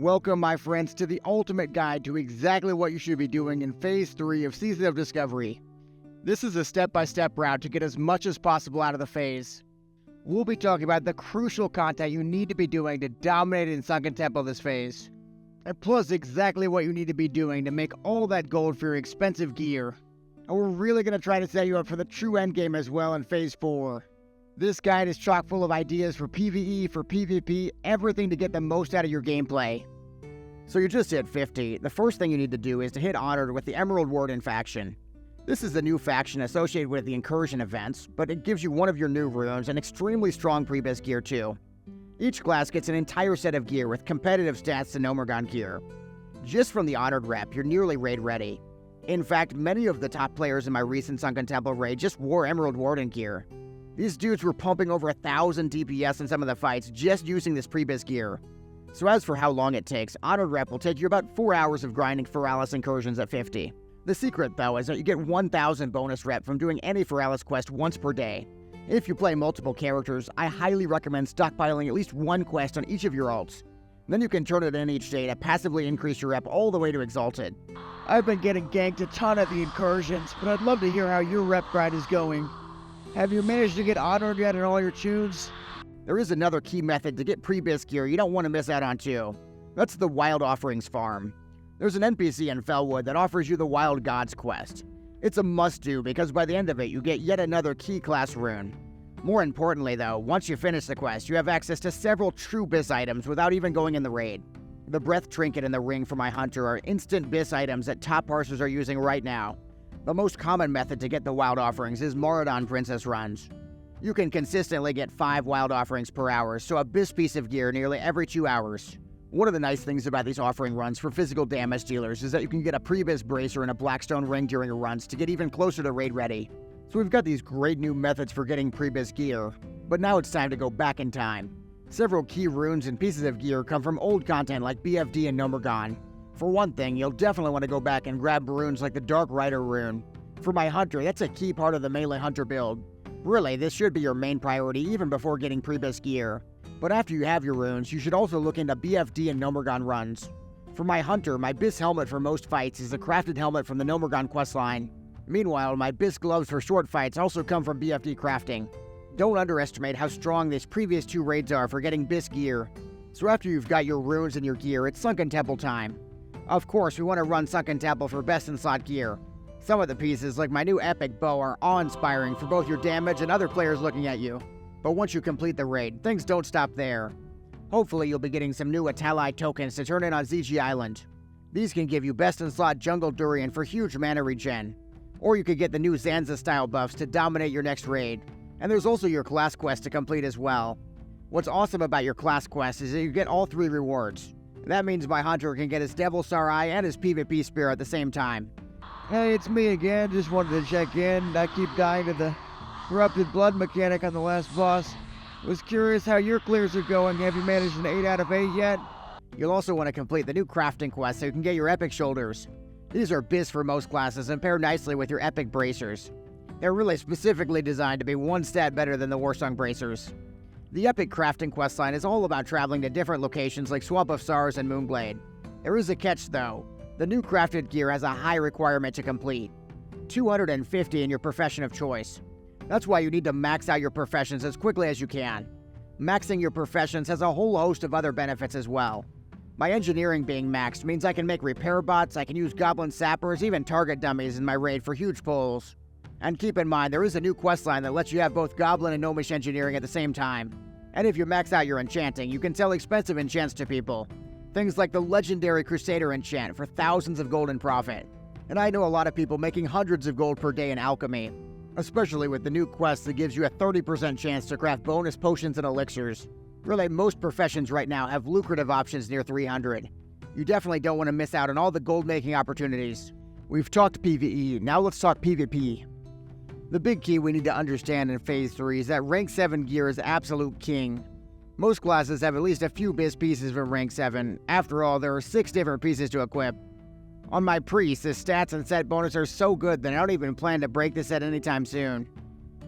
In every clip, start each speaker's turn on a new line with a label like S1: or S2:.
S1: Welcome, my friends, to the ultimate guide to exactly what you should be doing in Phase 3 of Season of Discovery. This is a step-by-step route to get as much as possible out of the phase. We'll be talking about the crucial content you need to be doing to dominate in Sunken Temple this phase, and plus exactly what you need to be doing to make all that gold for your expensive gear. And we're really going to try to set you up for the true endgame as well in Phase 4. This guide is chock full of ideas for PvE, for PvP, everything to get the most out of your gameplay. So you just hit 50. The first thing you need to do is to hit Honored with the Emerald Warden faction. This is the new faction associated with the incursion events, but it gives you one of your new runes and extremely strong Pre-BiS gear too. Each class gets an entire set of gear with competitive stats to Nomergon gear. Just from the Honored rep, you're nearly raid ready. In fact, many of the top players in my recent Sunken Temple raid just wore Emerald Warden gear. These dudes were pumping over 1,000 DPS in some of the fights just using this Pre-BiS gear. So as for how long it takes, Honored rep will take you about 4 hours of grinding Feralis incursions at 50. The secret, though, is that you get 1,000 bonus rep from doing any Feralis quest once per day. If you play multiple characters, I highly recommend stockpiling at least one quest on each of your alts. Then you can turn it in each day to passively increase your rep all the way to Exalted.
S2: I've been getting ganked a ton at the incursions, but I'd love to hear how your rep grind is going. Have you managed to get honored yet in all your tunes?
S1: There is another key method to get Pre-BiS gear you don't want to miss out on too. That's the Wild Offerings farm. There's an NPC in Felwood that offers you the Wild Gods quest. It's a must-do because by the end of it, you get yet another key class rune. More importantly though, once you finish the quest, you have access to several true BiS items without even going in the raid. The Breath Trinket and the Ring for my Hunter are instant BiS items that top parsers are using right now. The most common method to get the Wild Offerings is Moradon Princess runs. You can consistently get 5 Wild Offerings per hour, so a BiS piece of gear nearly every 2 hours. One of the nice things about these offering runs for physical damage dealers is that you can get a Pre-BiS bracer and a Blackstone ring during your runs to get even closer to raid ready. So we've got these great new methods for getting Pre-BiS gear, but now it's time to go back in time. Several key runes and pieces of gear come from old content like BFD and Nomergon. For one thing, you'll definitely want to go back and grab runes like the Dark Rider rune. For my Hunter, that's a key part of the melee Hunter build. Really, this should be your main priority even before getting Pre-BiS gear. But after you have your runes, you should also look into BFD and Nomergon runs. For my Hunter, my BiS helmet for most fights is a crafted helmet from the Nomergon questline. Meanwhile, my BiS gloves for short fights also come from BFD crafting. Don't underestimate how strong these previous 2 raids are for getting BiS gear. So after you've got your runes and your gear, it's Sunken Temple time. Of course, we want to run Sunken Temple for best in slot gear. Some of the pieces, like my new epic bow, are awe-inspiring for both your damage and other players looking at you. But once you complete the raid, things don't stop there. Hopefully you'll be getting some new Atalai tokens to turn in on ZG Island. These can give you best in slot Jungle Durian for huge mana regen. Or you could get the new Zanza style buffs to dominate your next raid. And there's also your class quest to complete as well. What's awesome about your class quest is that you get all 3 rewards. That means my Hunter can get his Devil Star Eye and his PvP Spear at the same time.
S2: Hey, it's me again. Just wanted to check in. I keep dying to the corrupted blood mechanic on the last boss. Was curious how your clears are going. Have you managed an 8 out of 8 yet?
S1: You'll also want to complete the new crafting quest so you can get your epic shoulders. These are BiS for most classes and pair nicely with your epic bracers. They're really specifically designed to be 1 stat better than the Warsong bracers. The epic crafting questline is all about traveling to different locations like Swamp of Stars and Moonblade. There is a catch though. The new crafted gear has a high requirement to complete. 250 in your profession of choice. That's why you need to max out your professions as quickly as you can. Maxing your professions has a whole host of other benefits as well. My engineering being maxed means I can make repair bots, I can use goblin sappers, even target dummies in my raid for huge pulls. And keep in mind, there is a new questline that lets you have both goblin and gnomish engineering at the same time. And if you max out your enchanting, you can sell expensive enchants to people. Things like the legendary Crusader enchant for thousands of gold in profit. And I know a lot of people making hundreds of gold per day in alchemy. Especially with the new quest that gives you a 30% chance to craft bonus potions and elixirs. Really, most professions right now have lucrative options near 300. You definitely don't want to miss out on all the gold making opportunities. We've talked PvE, now let's talk PvP. The big key we need to understand in Phase 3 is that rank 7 gear is absolute king. Most classes have at least a few BiS pieces from rank 7. After all, there are 6 different pieces to equip. On my priest, the stats and set bonus are so good that I don't even plan to break the set anytime soon.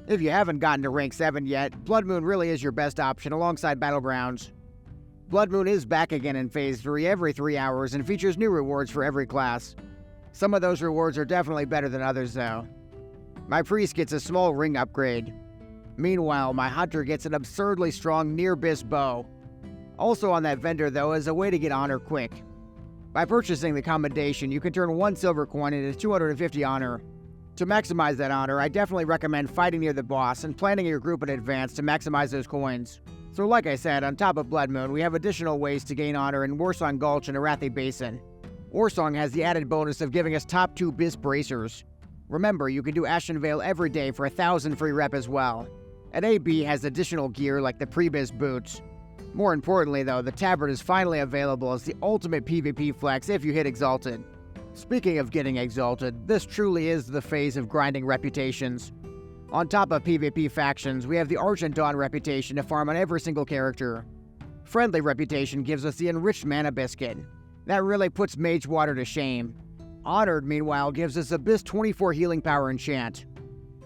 S1: If you haven't gotten to rank 7 yet, Blood Moon really is your best option alongside Battlegrounds. Blood Moon is back again in Phase 3 every 3 hours and features new rewards for every class. Some of those rewards are definitely better than others though. My priest gets a small ring upgrade. Meanwhile, my hunter gets an absurdly strong near-BiS bow. Also on that vendor though is a way to get honor quick. By purchasing the commendation, you can turn 1 silver coin into 250 honor. To maximize that honor, I definitely recommend fighting near the boss and planning your group in advance to maximize those coins. So like I said, on top of Blood Moon, we have additional ways to gain honor in Warsong Gulch and Arathi Basin. Warsong has the added bonus of giving us top 2 BiS bracers. Remember, you can do Ashen Veil every day for 1,000 free rep as well. And AB has additional gear like the Pre-BiS boots. More importantly though, the tabard is finally available as the ultimate PvP flex if you hit Exalted. Speaking of getting Exalted, this truly is the phase of grinding reputations. On top of PvP factions, we have the Argent reputation to farm on every single character. Friendly reputation gives us the enriched mana biscuit. That really puts Mage Water to shame. Honored, meanwhile, gives us a BiS 24 healing power enchant.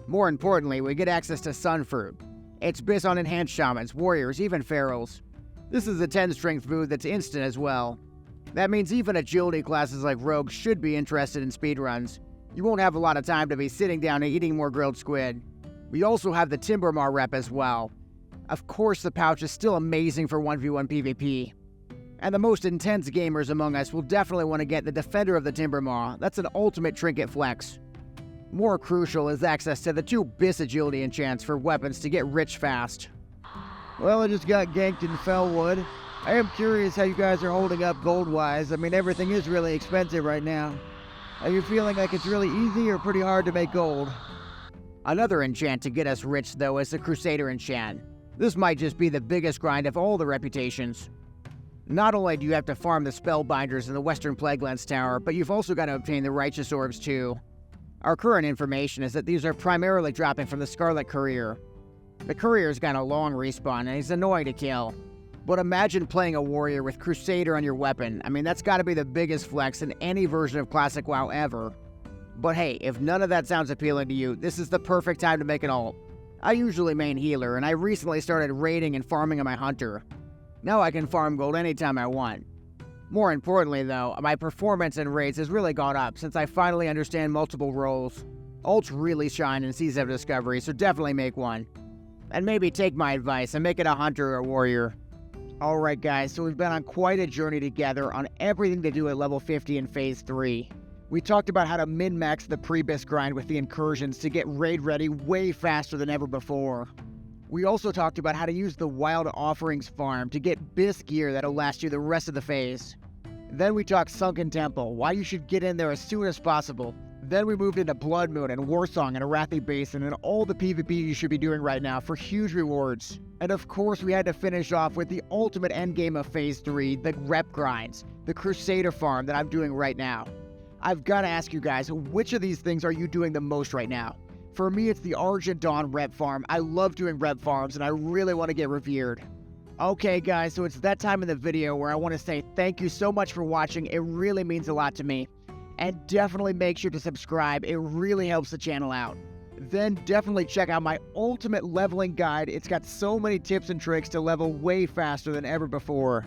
S1: More importantly, we get access to Sun Fruit. It's BiS on enhanced shamans, warriors, even ferals. This is a 10 strength food that's instant as well. That means even agility classes like rogues should be interested in speedruns. You won't have a lot of time to be sitting down and eating more grilled squid. We also have the Timbermaw rep as well. Of course, the pouch is still amazing for 1v1 PvP. And the most intense gamers among us will definitely want to get the Defender of the Timbermaw. That's an ultimate trinket flex. More crucial is access to the 2 BiS agility enchants for weapons to get rich fast.
S2: Well, I just got ganked in Fellwood. I am curious how you guys are holding up gold-wise. I mean, everything is really expensive right now. Are you feeling like it's really easy or pretty hard to make gold?
S1: Another enchant to get us rich, though, is the Crusader enchant. This might just be the biggest grind of all the reputations. Not only do you have to farm the Spellbinders in the Western Plaguelands Tower, but you've also got to obtain the Righteous Orbs too. Our current information is that these are primarily dropping from the Scarlet Courier. The Courier's got a long respawn and he's annoying to kill. But imagine playing a warrior with Crusader on your weapon. I mean, that's gotta be the biggest flex in any version of Classic WoW ever. But hey, if none of that sounds appealing to you, this is the perfect time to make an ult. I usually main healer, and I recently started raiding and farming on my hunter. Now I can farm gold anytime I want. More importantly though, my performance in raids has really gone up since I finally understand multiple roles. Ults really shine in Season of Discovery, so definitely make one. And maybe take my advice and make it a hunter or a warrior. Alright guys, so we've been on quite a journey together on everything to do at level 50 in Phase 3. We talked about how to min-max the Pre-BiS grind with the incursions to get raid ready way faster than ever before. We also talked about how to use the Wild Offerings farm to get BiS gear that'll last you the rest of the phase. Then we talked Sunken Temple, why you should get in there as soon as possible. Then we moved into Blood Moon and Warsong and Arathi Basin and all the PvP you should be doing right now for huge rewards. And of course we had to finish off with the ultimate endgame of Phase 3, the rep grinds, the Crusader farm that I'm doing right now. I've got to ask you guys, which of these things are you doing the most right now? For me, it's the Argent rep farm. I love doing rep farms and I really want to get revered. Okay guys, so it's that time in the video where I want to say thank you so much for watching. It really means a lot to me. And definitely make sure to subscribe. It really helps the channel out. Then definitely check out my ultimate leveling guide. It's got so many tips and tricks to level way faster than ever before.